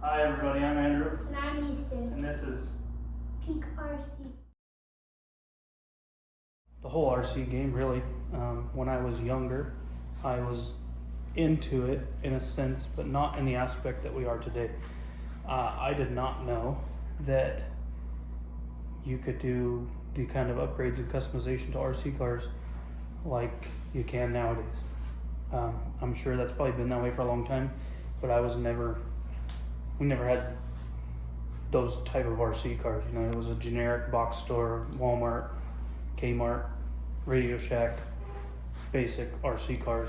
Hi everybody, I'm Andrew. And I'm Easton. And this is Peak RC. the whole RC game, really. When I was younger, I was into it in a sense, but not in the aspect that we are today. I did not know that you could do the kind of upgrades and customization to RC cars like you can nowadays. I'm sure that's probably been that way for a long time, but we never had those type of RC cars. You know, it was a generic box store, Walmart, Kmart, Radio Shack, basic RC cars.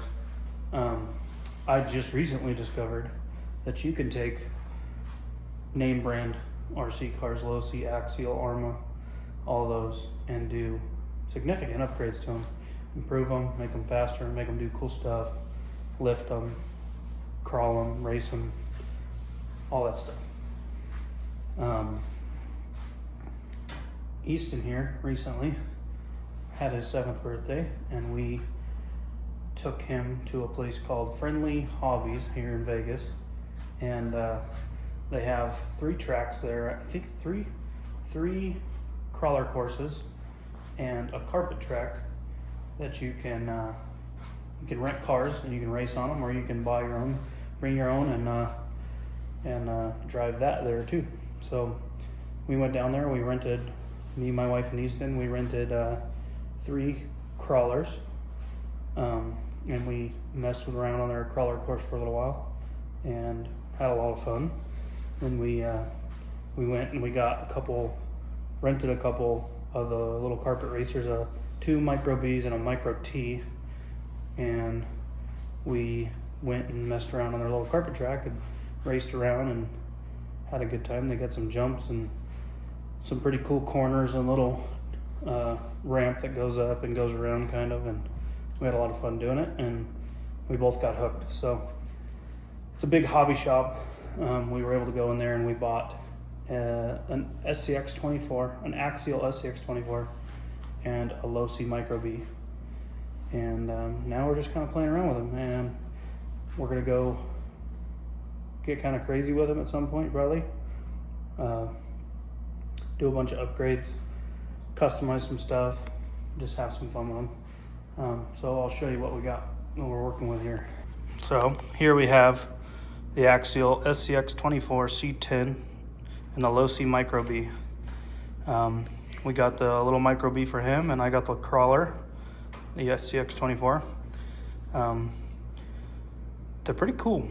I just recently discovered that you can take name brand RC cars, Losi, Axial, Arma, all those, and do significant upgrades to them. Improve them, make them faster, make them do cool stuff, lift them, crawl them, race them, all that stuff. Easton here recently had his 7th birthday, and we took him to a place called Friendly Hobbies here in Vegas, and they have 3 tracks there. I think three crawler courses and a carpet track that you can rent cars and you can race on them, or you can buy your own, bring your own, and drive that there too. So we went down there. We rented, me, my wife, and Easton. We rented 3 crawlers, and we messed around on their crawler course for a little while and had a lot of fun. Then we went and we rented a couple of the little carpet racers, 2 Micro Bs and a Micro T, and we went and messed around on their little carpet track and raced around and had a good time. They got some jumps and some pretty cool corners and a little ramp that goes up and goes around kind of, and we had a lot of fun doing it, and we both got hooked. So it's a big hobby shop. We were able to go in there and we bought an SCX24, an Axial SCX24, and a Losi Micro B. And now we're just kind of playing around with them, and we're gonna go get kind of crazy with them at some point, probably. Do a bunch of upgrades, customize some stuff, just have some fun with them. So I'll show you what we're working with here. So here we have the Axial SCX24 C10 and the Losi Micro B. We got the little Micro B for him, and I got the crawler, the SCX24. They're pretty cool.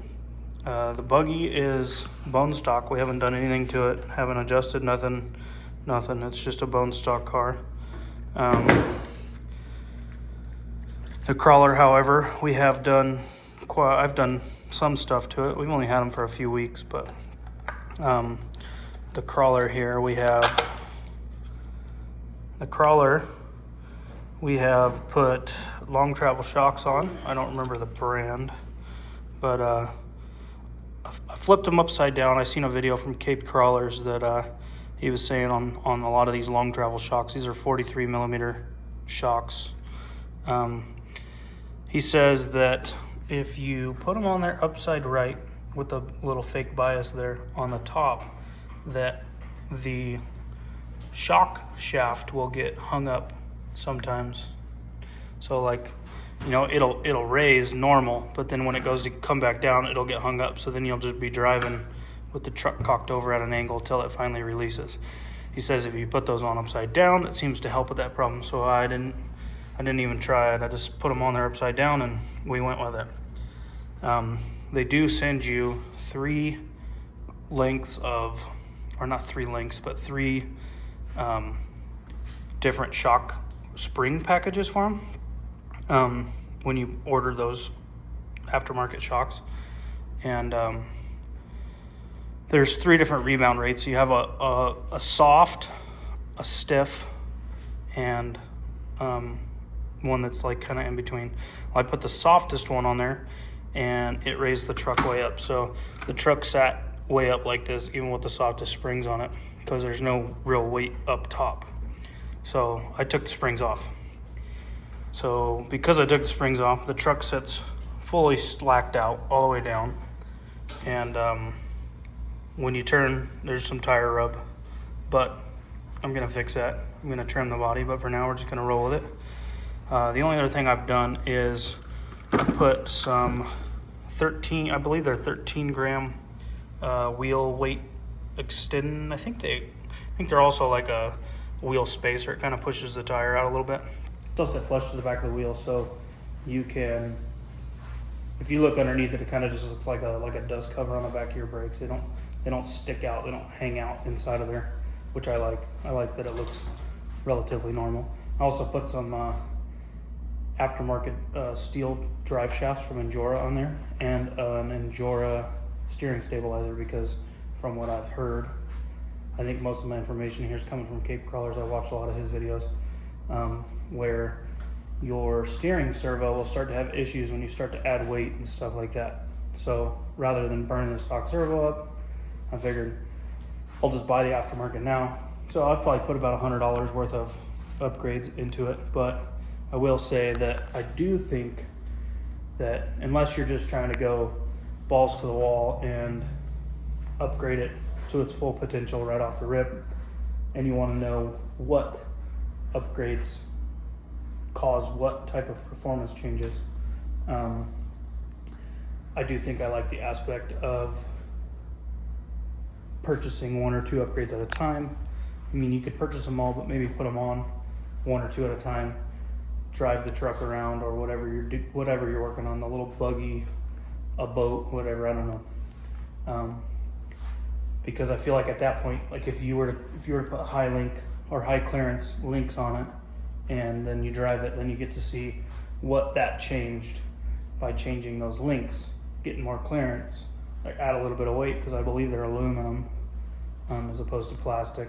The buggy is bone stock. We haven't done anything to it, haven't adjusted nothing. It's just a bone stock car. The crawler, however, I've done some stuff to it. We've only had them for a few weeks, but the crawler here, we have put long travel shocks on. I don't remember the brand, but I flipped them upside down. I seen a video from Cape Crawlers that he was saying on a lot of these long travel shocks. These are 43 millimeter shocks. He says that if you put them on there upside right with a little fake bias there on the top, that the shock shaft will get hung up sometimes. So like, you know, it'll raise normal, but then when it goes to come back down, it'll get hung up. So then you'll just be driving with the truck cocked over at an angle till it finally releases. He says if you put those on upside down, it seems to help with that problem. So I didn't even try it. I just put them on there upside down and we went with it. They do send you 3 lengths of, or not 3 lengths, but 3 different shock spring packages for them when you order those aftermarket shocks. And there's 3 different rebound rates. You have a soft, a stiff, and one that's like kind of in between. Well, I put the softest one on there, and it raised the truck way up. So the truck sat way up like this, even with the softest springs on it, because there's no real weight up top. So I took the springs off. So because I took the springs off, the truck sits fully slacked out all the way down, and when you turn, there's some tire rub, but I'm gonna fix that. I'm gonna trim the body, but for now we're just gonna roll with it. The only other thing I've done is put some 13, I believe they're 13 gram wheel weight extend. I think they're also like a wheel spacer. It kind of pushes the tire out a little bit. It's also flush to the back of the wheel, so you can, if you look underneath it, it kind of just looks like a dust cover on the back of your brakes. They don't stick out. They don't hang out inside of there, which I like. I like that it looks relatively normal. I also put some aftermarket steel drive shafts from Endura on there, and an Endura steering stabilizer, because from what I've heard, I think most of my information here is coming from Cape Crawlers. I watched a lot of his videos, where your steering servo will start to have issues when you start to add weight and stuff like that. So rather than burning the stock servo up, I figured I'll just buy the aftermarket now. So I've probably put about $100 worth of upgrades into it, but I will say that I do think that unless you're just trying to go balls to the wall and upgrade it to its full potential right off the rip, and you want to know what upgrades cause what type of performance changes, I do think I like the aspect of purchasing 1 or 2 upgrades at a time. I mean, you could purchase them all, but maybe put them on 1 or 2 at a time, drive the truck around, or whatever you're working on, the little buggy, a boat, whatever, I don't know. Because I feel like at that point, like if you were to put high link or high clearance links on it, and then you drive it, then you get to see what that changed by changing those links, getting more clearance, like add a little bit of weight, because I believe they're aluminum as opposed to plastic,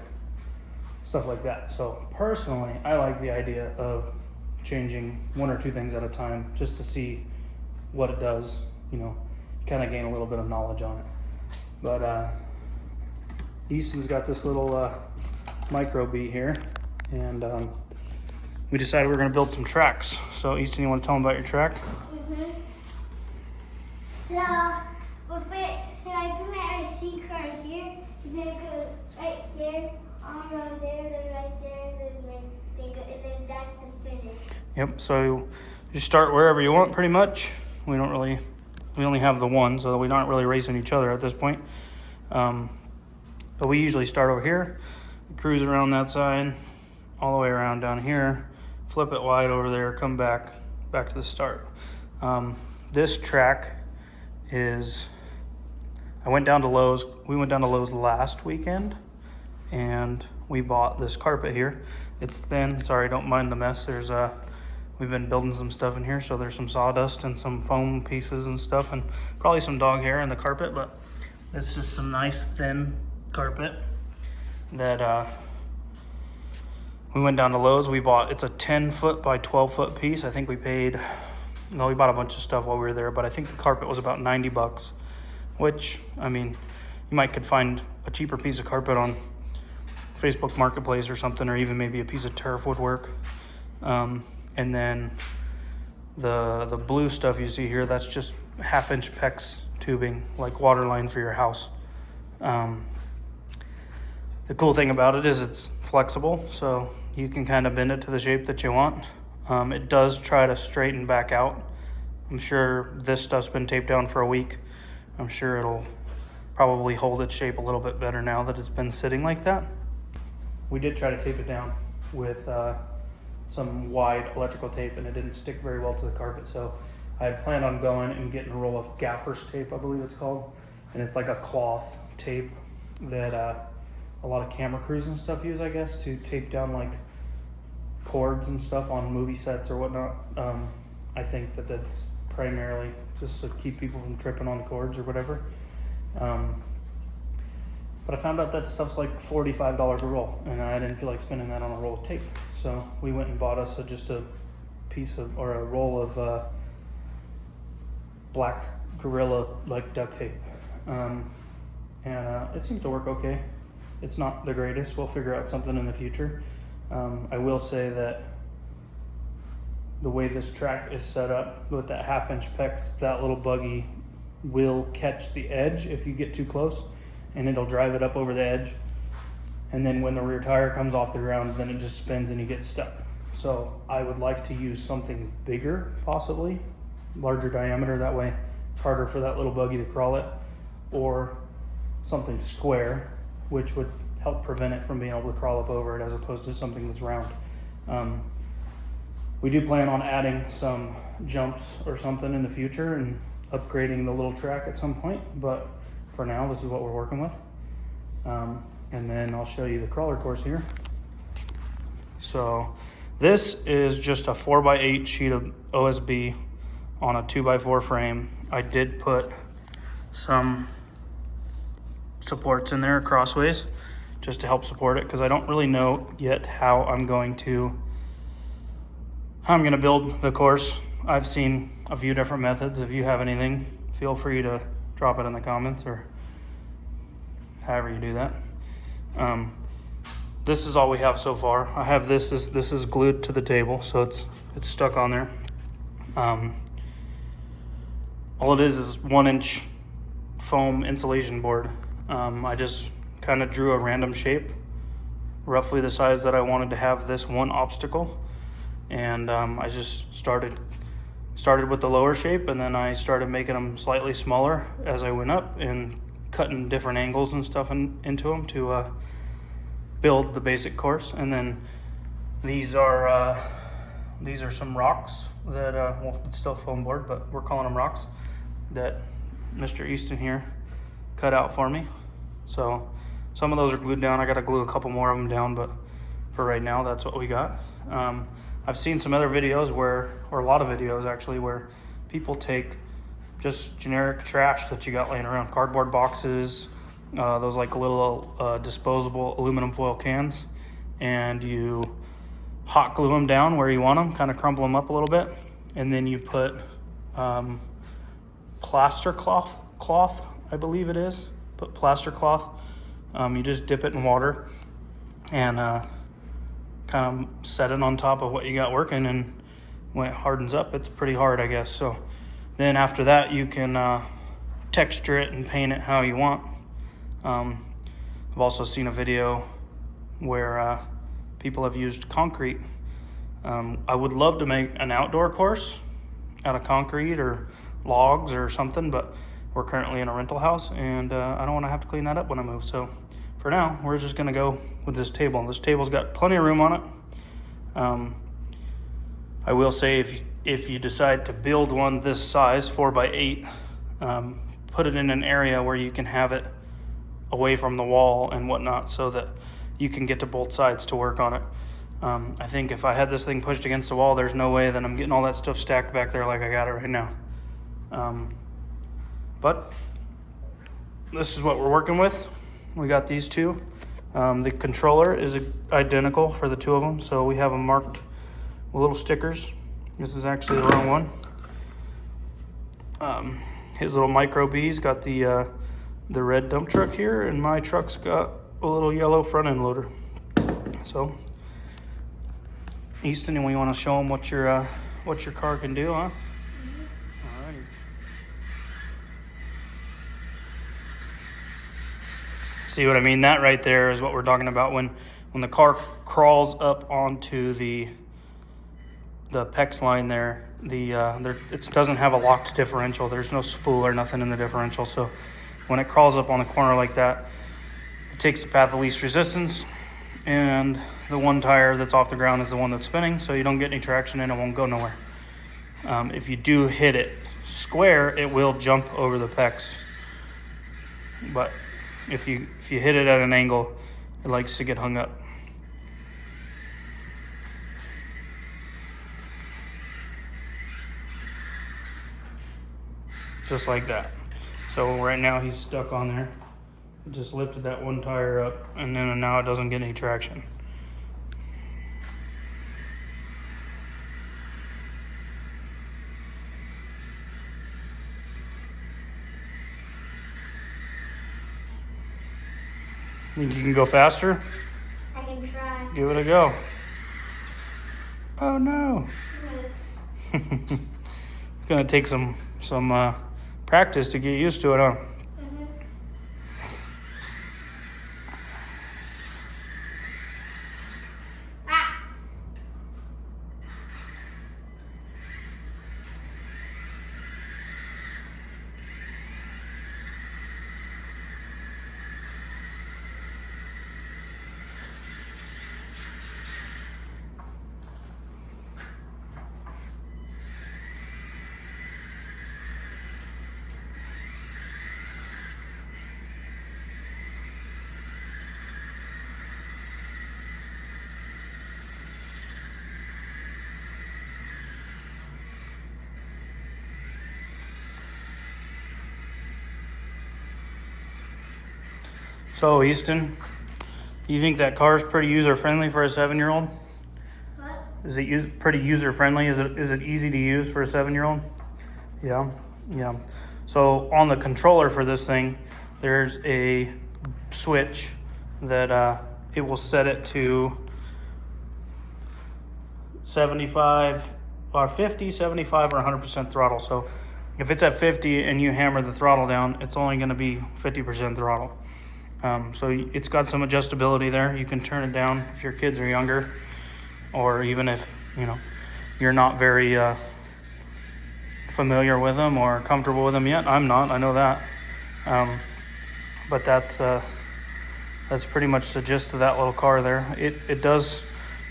stuff like that. So personally, I like the idea of changing 1 or 2 things at a time, just to see what it does, kind of gain a little bit of knowledge on it. But Easton's got this little micro bee here, and we decided we were going to build some tracks. So Easton, you want to tell them about your track? So I put my RC car here, and then go right there, on road there, then right there, and then that's the finish. Yep. So you start wherever you want, pretty much. We only have the one, so we aren't really racing each other at this point. But we usually start over here, cruise around that side, all the way around down here, flip it wide over there, come back to the start. This track is, we went down to Lowe's last weekend, and we bought this carpet here. It's thin, sorry, don't mind the mess. We've been building some stuff in here, so there's some sawdust and some foam pieces and stuff, and probably some dog hair in the carpet, but it's just some nice thin carpet that we went down to Lowe's. It's a 10-foot by 12-foot piece. I think we bought a bunch of stuff while we were there, but I think the carpet was about $90, which, I mean, you could find a cheaper piece of carpet on Facebook Marketplace or something, or even maybe a piece of turf would work. And then the blue stuff you see here, that's just 1/2-inch PEX tubing, like water line for your house. The cool thing about it is it's flexible, so you can kind of bend it to the shape that you want. It does try to straighten back out. I'm sure this stuff's been taped down for a week. I'm sure it'll probably hold its shape a little bit better now that it's been sitting like that. We did try to tape it down with some wide electrical tape, and it didn't stick very well to the carpet, so I had planned on going and getting a roll of gaffer's tape, I believe it's called, and it's like a cloth tape that a lot of camera crews and stuff use, I guess, to tape down like cords and stuff on movie sets or whatnot. I think that's primarily just to keep people from tripping on the cords or whatever. But I found out that stuff's like $45 a roll, and I didn't feel like spending that on a roll of tape. So we went and bought us just a roll of black Gorilla like duct tape, and it seems to work okay. It's not the greatest. We'll figure out something in the future. I will say that the way this track is set up with that 1/2-inch PEX, that little buggy will catch the edge if you get too close, and it'll drive it up over the edge. And then when the rear tire comes off the ground, then it just spins and you get stuck. So I would like to use something bigger, possibly, larger diameter. That way it's harder for that little buggy to crawl it, or something square, which would help prevent it from being able to crawl up over it as opposed to something that's round. We do plan on adding some jumps or something in the future and upgrading the little track at some point, but for now, this is what we're working with. And then I'll show you the crawler course here. So this is just a 4x8 sheet of OSB on a 2x4 frame. I did put some supports in there crossways just to help support it, because I don't really know yet how I'm going to build the course. I've seen a few different methods. If you have anything, feel free to drop it in the comments or however you do that. This is all we have so far. I have this is glued to the table, so it's stuck on there. All it is 1-inch foam insulation board. I just kind of drew a random shape, roughly the size that I wanted to have this one obstacle, and I just started with the lower shape, and then I started making them slightly smaller as I went up and cutting different angles and stuff into them to build the basic course. And then these are some rocks that well, it's still foam board, but we're calling them rocks, that Mr. Easton here cut out for me. So some of those are glued down. I got to glue a couple more of them down, but for right now, that's what we got. I've seen some other videos or a lot of videos actually, where people take just generic trash that you got laying around, cardboard boxes, those like little disposable aluminum foil cans, and you hot glue them down where you want them, kind of crumple them up a little bit, and then you put plaster cloth, I believe it is. Put plaster cloth. You just dip it in water and kind of set it on top of what you got working, and when it hardens up, it's pretty hard, I guess. So then after that, you can texture it and paint it how you want. I've also seen a video where people have used concrete. I would love to make an outdoor course out of concrete or logs or something, but we're currently in a rental house, and I don't want to have to clean that up when I move. So for now, we're just going to go with this table. This table's got plenty of room on it. I will say, if you decide to build one this size, 4x8, put it in an area where you can have it away from the wall and whatnot, so that you can get to both sides to work on it. I think if I had this thing pushed against the wall, there's no way that I'm getting all that stuff stacked back there like I got it right now. But this is what we're working with. We got these two. The controller is identical for the two of them, so we have them marked with little stickers. This is actually the wrong one. His little Micro B's got the red dump truck here, and my truck's got a little yellow front end loader. So, Easton, and we want to show them what your car can do, huh? Alrighty. See what I mean? That right there is what we're talking about when the car crawls up onto the PEX line there. It doesn't have a locked differential. There's no spool or nothing in the differential. So when it crawls up on the corner like that, it takes the path of least resistance, and the one tire that's off the ground is the one that's spinning, so you don't get any traction and it won't go nowhere. If you do hit it square, it will jump over the PEX. But if you hit it at an angle, it likes to get hung up. Just like that. So right now he's stuck on there. Just lifted that one tire up, and then now it doesn't get any traction. Think you can go faster? I can try. Give it a go. Oh no. It's gonna take some practice to get used to it, huh? So Easton, you think that car is pretty user friendly for a 7-year-old? What? Is it pretty user friendly? Is it easy to use for a 7-year-old? Yeah, yeah. So on the controller for this thing, there's a switch that it will set it to 75 or 50, 75 or 100% throttle. So if it's at 50 and you hammer the throttle down, it's only going to be 50% throttle. So it's got some adjustability there. You can turn it down if your kids are younger, or even if you're not very familiar with them or comfortable with them yet. I'm not. I know that. But that's pretty much the gist of that little car there. It does.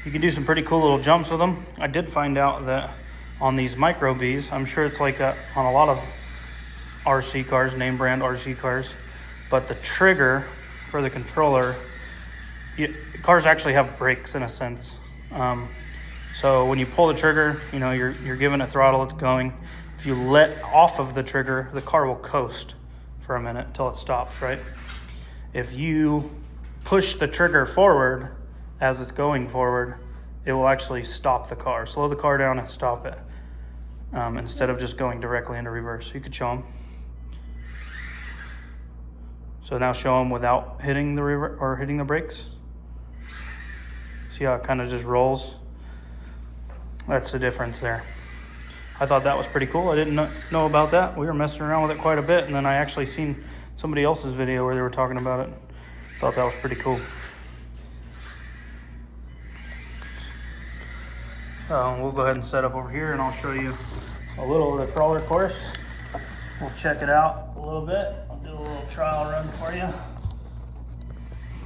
You can do some pretty cool little jumps with them. I did find out that on these Micro Bs, I'm sure it's like that on a lot of RC cars, name brand RC cars, but the trigger for the controller, cars actually have brakes in a sense. So when you pull the trigger, you're giving it throttle, it's going. If you let off of the trigger, the car will coast for a minute until it stops, right? If you push the trigger forward as it's going forward, it will actually stop the car. Slow the car down and stop it, instead of just going directly into reverse. You could show them. So now show them without hitting the hitting the brakes. See how it kind of just rolls? That's the difference there. I thought that was pretty cool. I didn't know about that. We were messing around with it quite a bit, and then I actually seen somebody else's video where they were talking about it. Thought that was pretty cool. We'll go ahead and set up over here, and I'll show you a little of the crawler course. We'll check it out a little bit. I'll do a little trial run for you.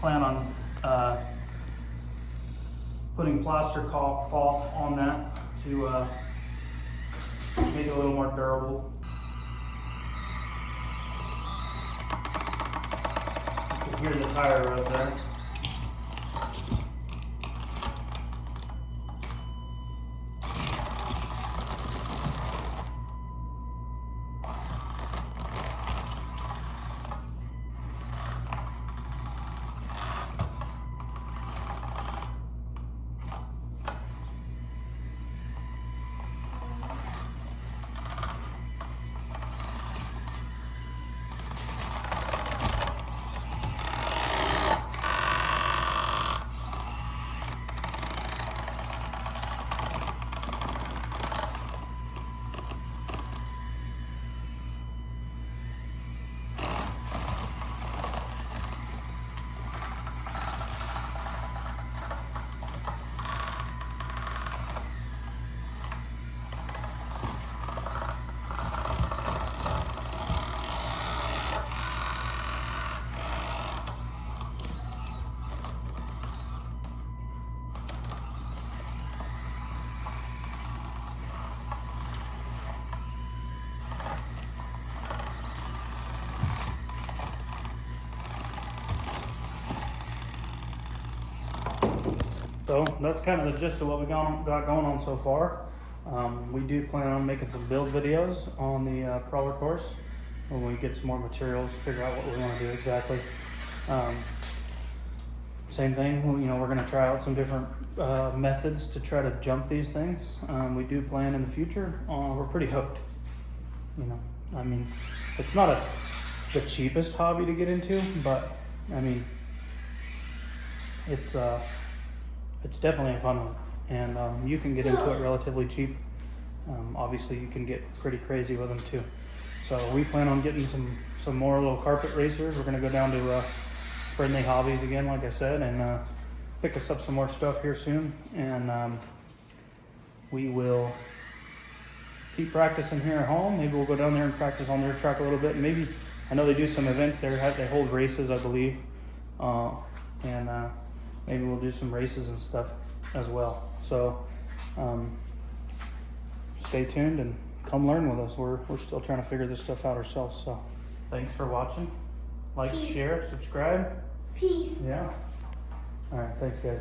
Plan on putting plaster cloth on that to make it a little more durable. You can hear the tire rev there. So that's kind of the gist of what we got going on so far. We do plan on making some build videos on the crawler course when we get some more materials, figure out what we want to do exactly. Same thing, we're going to try out some different methods to try to jump these things. We do plan in the future. We're pretty hooked. I mean, it's not the cheapest hobby to get into, but I mean, it's definitely a fun one, and you can get into it relatively cheap. Obviously, you can get pretty crazy with them too. So we plan on getting some more little carpet racers. We're going to go down to Friendly Hobbies again, like I said, and pick us up some more stuff here soon. And we will keep practicing here at home. Maybe we'll go down there and practice on their track a little bit. Maybe, I know they do some events there. They hold races, I believe, and maybe we'll do some races and stuff as well. So stay tuned and come learn with us. We're still trying to figure this stuff out ourselves. So thanks for watching. Like, Peace. share, subscribe. Peace. Yeah. All right. Thanks, guys.